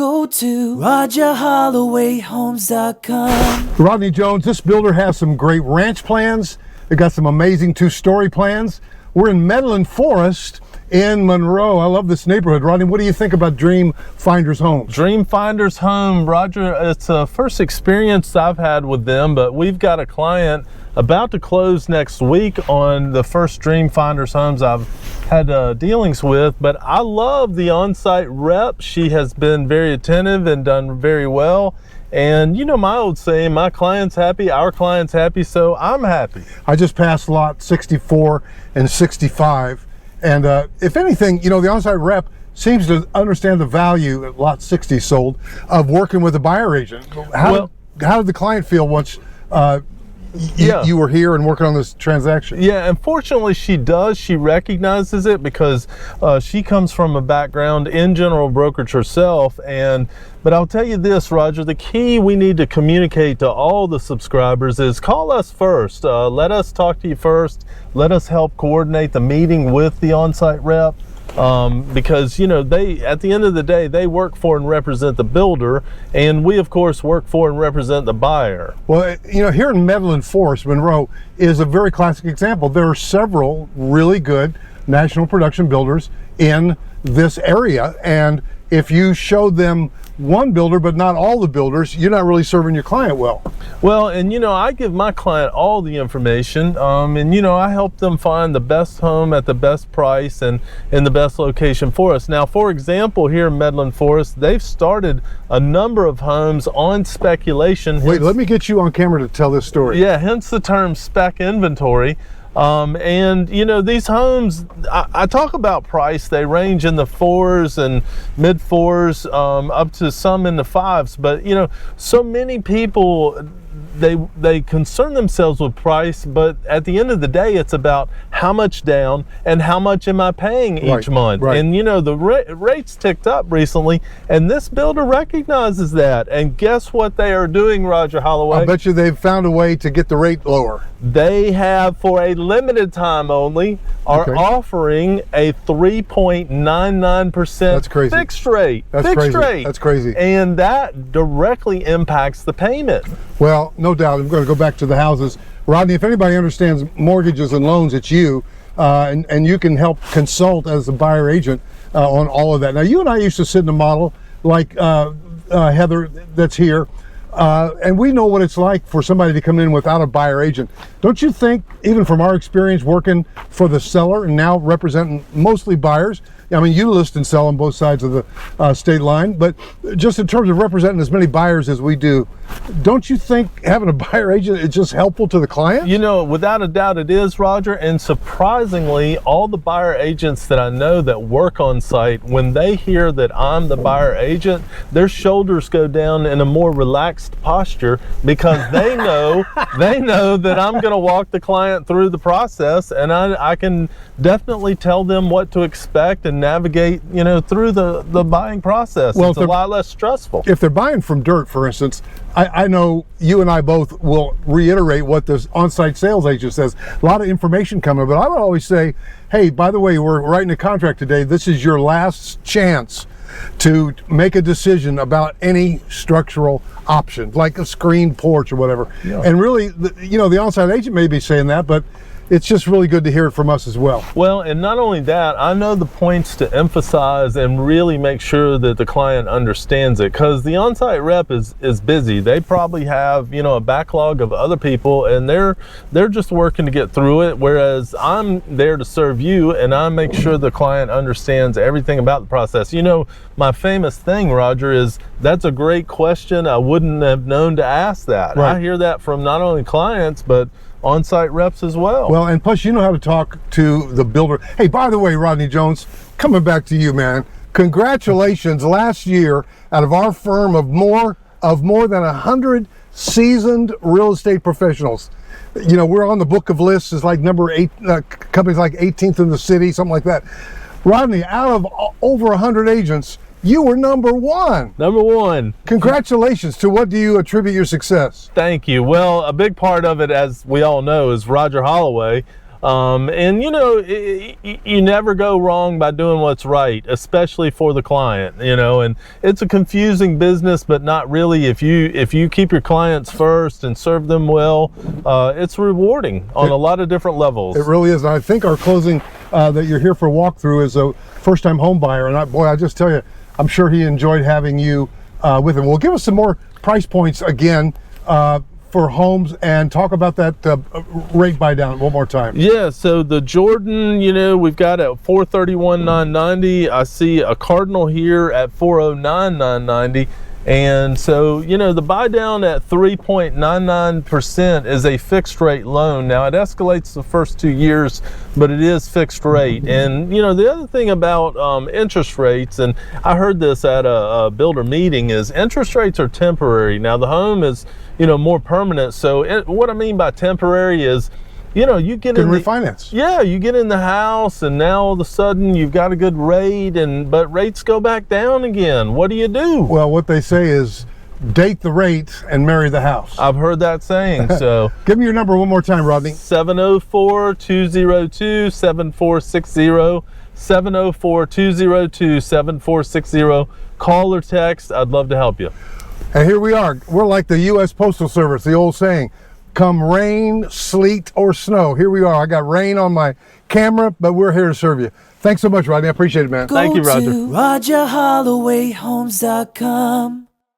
go to RogerHollowayHomes.com. Rodney Jones, this builder has some great ranch plans. They got some amazing two-story plans. We're in Medlin Forest in Monroe. I love this neighborhood. Rodney, what do you think about Dream Finders Homes? Dream Finders Home, Roger, it's a first experience I've had with them, but we've got a client about to close next week on the first Dream Finders Homes I've had dealings with. But I love the on-site rep. She has been very attentive and done very well. And you know my old saying, my client's happy, our client's happy, so I'm happy. I just passed lot 64 and 65. And if anything, you know, the on-site rep seems to understand the value that lot 60 sold of working with a buyer agent. How did the client feel once you were here and working on this transaction? Yeah, unfortunately she does. She recognizes it because she comes from a background in general brokerage herself. But I'll tell you this, Roger, the key we need to communicate to all the subscribers is call us first. Let us talk to you first. Let us help coordinate the meeting with the on-site rep. Because you know, they, at the end of the day, they work for and represent the builder, and we of course work for and represent the buyer. Well, you know, here in Medlin Forest, Monroe is a very classic example. There are several really good national production builders in this area, and if you showed them one builder but not all the builders, you're not really serving your client well. Well, and you know, I give my client all the information, and you know, I help them find the best home at the best price and in the best location for us. Now, for example, here in Medlin Forest, they've started a number of homes on speculation. Wait, let me get you on camera to tell this story. Yeah, hence the term spec inventory. And you know, these homes, I talk about price, they range in the 4s and mid 4s, up to some in the 5s, but you know, so many people, they concern themselves with price, but at the end of the day, it's about how much down and how much am I paying each month. Right. And you know, the rates ticked up recently, and this builder recognizes that. And guess what they are doing, Roger Holloway? I bet you they've found a way to get the rate lower. They have, for a limited time only, are offering a 3.99% fixed rate. That's crazy. And that directly impacts the payment. Well, no doubt. I'm going to go back to the houses. Rodney, if anybody understands mortgages and loans, it's you. And you can help consult as a buyer agent on all of that. Now, you and I used to sit in a model like Heather that's here. And we know what it's like for somebody to come in without a buyer agent. Don't you think, even from our experience working for the seller and now representing mostly buyers, I mean, you list and sell on both sides of the state line, but just in terms of representing as many buyers as we do, don't you think having a buyer agent is just helpful to the client? You know, without a doubt it is, Roger, and surprisingly, all the buyer agents that I know that work on site, when they hear that I'm the buyer agent, their shoulders go down in a more relaxed posture because they know that I'm going to walk the client through the process, and I can definitely tell them what to expect and navigate, you know, through the buying process. Well, it's a lot less stressful. If they're buying from dirt, for instance, I know you and I both will reiterate what this on-site sales agent says. A lot of information coming, but I would always say, hey, by the way, we're writing a contract today. This is your last chance to make a decision about any structural option, like a screened porch or whatever. Yeah. And really, you know, the on-site agent may be saying that, but it's just really good to hear it from us as well. Well, and not only that, I know the points to emphasize and really make sure that the client understands it, because the on-site rep is busy. They probably have, you know, a backlog of other people, and they're just working to get through it, whereas I'm there to serve you, and I make sure the client understands everything about the process. You know, my famous thing, Roger, is that's a great question. I wouldn't have known to ask that. Right. I hear that from not only clients, but on-site reps as well. Well, and plus you know how to talk to the builder. Hey, by the way, Rodney Jones, coming back to you, man, congratulations. Last year, out of our firm of more than 100 seasoned real estate professionals, you know, we're on the book of lists as like number 8, companies like 18th in the city, something like that. Rodney, out of over 100 agents, you were number one. Number one. Congratulations. To what do you attribute your success? Thank you. Well, a big part of it, as we all know, is Roger Holloway. And you know, you never go wrong by doing what's right, especially for the client, you know. And it's a confusing business, but not really. If you keep your clients first and serve them well, it's rewarding on a lot of different levels. It really is. And I think our closing that you're here for walkthrough is a first-time home buyer, and boy, I just tell you, I'm sure he enjoyed having you with him. Well, give us some more price points again for homes, and talk about that rate buy down one more time. Yeah, so the Jordan, you know, we've got at $431,990. I see a Cardinal here at $409,990. And so, you know, the buy down at 3.99% is a fixed rate loan. Now it escalates the first 2 years, but it is fixed rate. And, you know, the other thing about interest rates, and I heard this at a builder meeting, is interest rates are temporary. Now the home is, you know, more permanent. So what I mean by temporary is, you know, you get in refinance. Yeah, you get in the house, and now all of a sudden you've got a good rate, but rates go back down again. What do you do? Well, what they say is date the rate and marry the house. I've heard that saying. So give me your number one more time, Rodney. 704-202-7460. 704-202-7460. Call or text. I'd love to help you. And here we are. We're like the U.S. Postal Service, the old saying, come rain, sleet, or snow. Here we are. I got rain on my camera, but we're here to serve you. Thanks so much, Rodney. I appreciate it, man. Thank you, Roger. Go to RogerHollowayHomes.com.